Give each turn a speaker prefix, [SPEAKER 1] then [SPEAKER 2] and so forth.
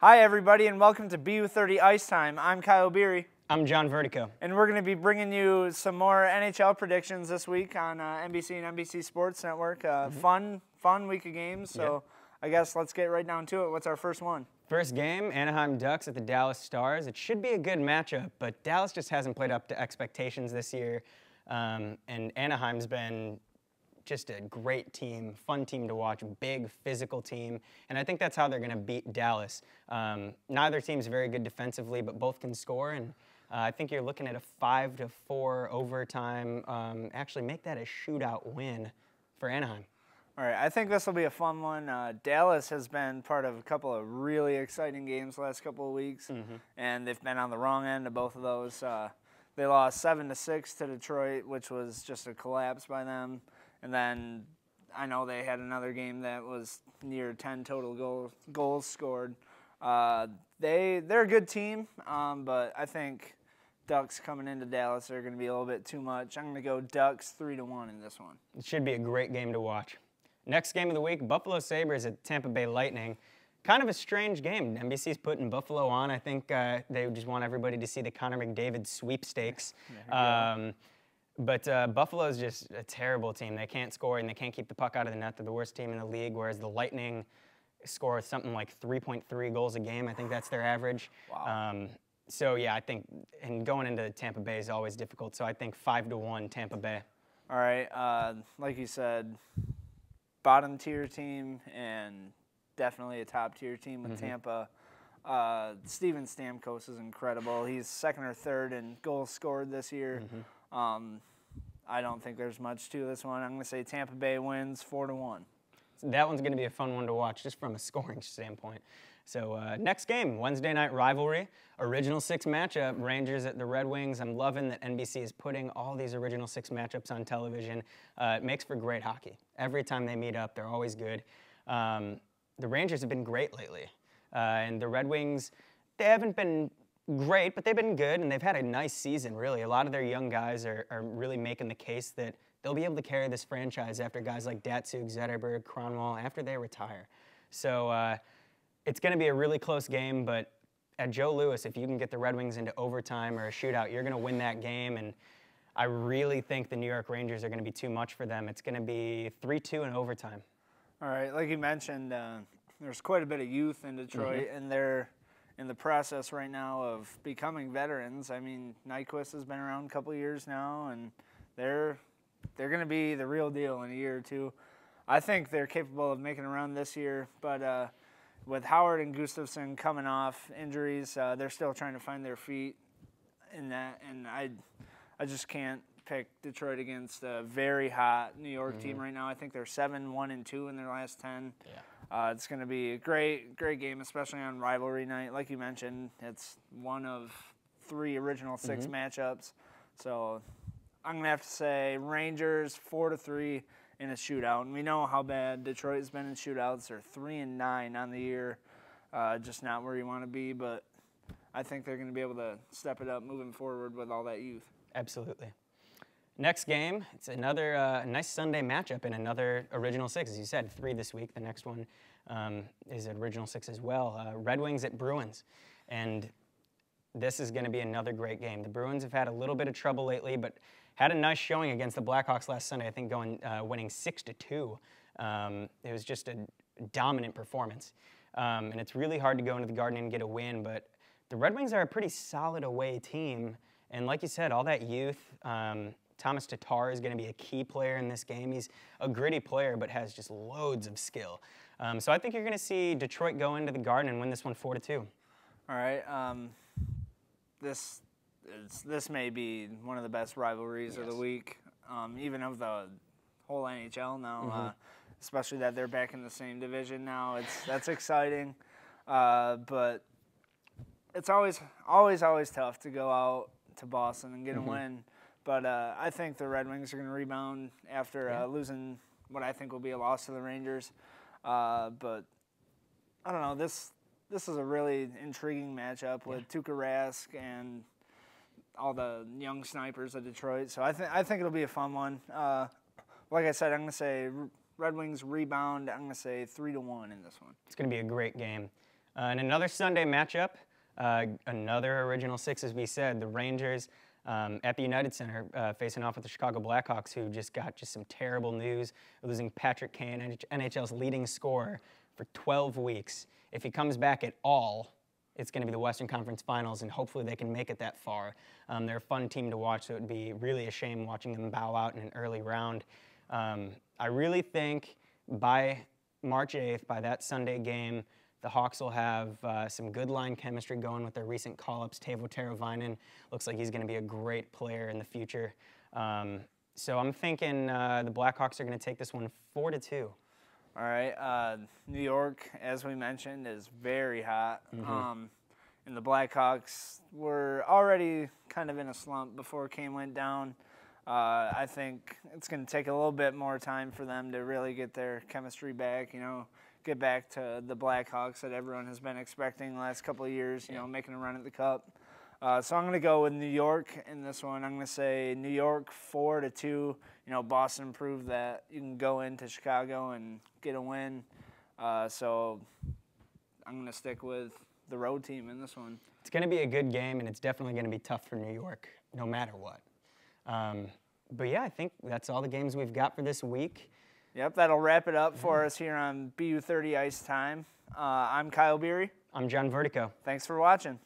[SPEAKER 1] Hi, everybody, and welcome to BU30 Ice Time. I'm Kyle Beery.
[SPEAKER 2] I'm John Vertico.
[SPEAKER 1] And we're going to be bringing you some more NHL predictions this week on NBC and NBC Sports Network. Fun week of games, so I guess let's get right down to it. What's our first one?
[SPEAKER 2] First game, Anaheim Ducks at the Dallas Stars. It should be a good matchup, but Dallas just hasn't played up to expectations this year, and Anaheim's been just a great team, fun team to watch, big physical team, and I think that's how they're going to beat Dallas. Neither team's very good defensively, but both can score, and I think you're looking at a 5-4 overtime. Actually, make that a shootout win for Anaheim.
[SPEAKER 1] All right, I think this will be a fun one. Dallas has been part of a couple of really exciting games the last couple of weeks, and they've been on the wrong end of both of those. They lost 7-6 to Detroit, which was just a collapse by them. And then I know they had another game that was near 10 total goals scored. They're a good team, but I think Ducks coming into Dallas are going to be a little bit too much. I'm going to go Ducks 3-1 in this one.
[SPEAKER 2] It should be a great game to watch. Next game of the week, Buffalo Sabres at Tampa Bay Lightning. Kind of a strange game. NBC's putting Buffalo on. I think they just want everybody to see the Connor McDavid sweepstakes. But Buffalo's just a terrible team. They can't score and they can't keep the puck out of the net. They're the worst team in the league, whereas the Lightning score something like 3.3 goals a game. I think that's their average.
[SPEAKER 1] Wow.
[SPEAKER 2] So, yeah, I think and going into Tampa Bay is always difficult. So I think 5-1 Tampa Bay.
[SPEAKER 1] All right. Like you said, bottom-tier team and definitely a top-tier team with Tampa. Steven Stamkos is incredible. He's second or third in goals scored this year. I don't think there's much to this one. I'm going to say Tampa Bay wins 4-1.
[SPEAKER 2] That one's going to be a fun one to watch just from a scoring standpoint. So next game, Wednesday night rivalry, Original Six matchup, Rangers at the Red Wings. I'm loving that NBC is putting all these Original Six matchups on television. It makes for great hockey. Every time they meet up, they're always good. The Rangers have been great lately. And the Red Wings, they haven't been great, but they've been good, and they've had a nice season, really. A lot of their young guys are really making the case that they'll be able to carry this franchise after guys like Datsuk, Zetterberg, Kronwall, after they retire. So it's going to be a really close game, but at Joe Louis, if you can get the Red Wings into overtime or a shootout, you're going to win that game, and I really think the New York Rangers are going to be too much for them. It's going to be 3-2 in overtime.
[SPEAKER 1] All right, like you mentioned, there's quite a bit of youth in Detroit, and they're in the process right now of becoming veterans. I mean, Nyquist has been around a couple of years now, and they're going to be the real deal in a year or two. I think they're capable of making a run this year, but with Howard and Gustafsson coming off injuries, they're still trying to find their feet in that, and I just can't pick Detroit against a very hot New York team right now. I think they're 7-1-2 in their last 10.
[SPEAKER 2] Yeah.
[SPEAKER 1] It's going to be a great game, especially on rivalry night. Like you mentioned, it's one of 3 Original Six matchups. So I'm going to have to say Rangers 4-3 in a shootout. And we know how bad Detroit has been in shootouts. They're 3-9 on the year, just not where you want to be. But I think they're going to be able to step it up moving forward with all that youth.
[SPEAKER 2] Absolutely. Next game, it's another nice Sunday matchup in another Original Six. As you said, 3 this week. The next one is an Original Six as well. Red Wings at Bruins. And this is going to be another great game. The Bruins have had a little bit of trouble lately, but had a nice showing against the Blackhawks last Sunday, I think winning 6-2. It was just a dominant performance. And it's really hard to go into the Garden and get a win, but the Red Wings are a pretty solid away team. And like you said, all that youth, Thomas Tatar is going to be a key player in this game. He's a gritty player, but has just loads of skill. So I think you're going to see Detroit go into the Garden and win this one 4-2.
[SPEAKER 1] All right. This may be one of the best rivalries of the week, even of the whole NHL now. Especially that they're back in the same division now. That's exciting, but it's always tough to go out to Boston and get a win. But I think the Red Wings are going to rebound after losing what I think will be a loss to the Rangers. But I don't know. This is a really intriguing matchup with Tuukka Rask and all the young snipers of Detroit. So I think it'll be a fun one. Like I said, I'm going to say Red Wings rebound. I'm going to say 3-1 in this one.
[SPEAKER 2] It's going to be a great game. And another Sunday matchup, another Original Six, as we said, the Rangers at the United Center facing off with the Chicago Blackhawks, who just got some terrible news, losing Patrick Kane, NHL's leading scorer, for 12 weeks. If he comes back at all, it's going to be the Western Conference Finals, and hopefully they can make it that far. They're a fun team to watch, so it would be really a shame watching them bow out in an early round. I really think by March 8th, by that Sunday game, the Hawks will have some good line chemistry going with their recent call-ups. Teuvo Teravainen looks like he's going to be a great player in the future. So I'm thinking the Blackhawks are going to take this one 4-2.
[SPEAKER 1] All right. New York, as we mentioned, is very hot. And the Blackhawks were already kind of in a slump before Kane went down. I think it's going to take a little bit more time for them to really get their chemistry back, get back to the Blackhawks that everyone has been expecting the last couple of years, making a run at the Cup. So I'm going to go with New York in this one. I'm going to say New York 4-2. Boston proved that you can go into Chicago and get a win. So I'm going to stick with the road team in this one.
[SPEAKER 2] It's going to be a good game, and it's definitely going to be tough for New York, no matter what. But yeah, I think that's all the games we've got for this week.
[SPEAKER 1] Yep, that'll wrap it up for us here on BU30 Ice Time. I'm Kyle Beery.
[SPEAKER 2] I'm John Vertico.
[SPEAKER 1] Thanks for watching.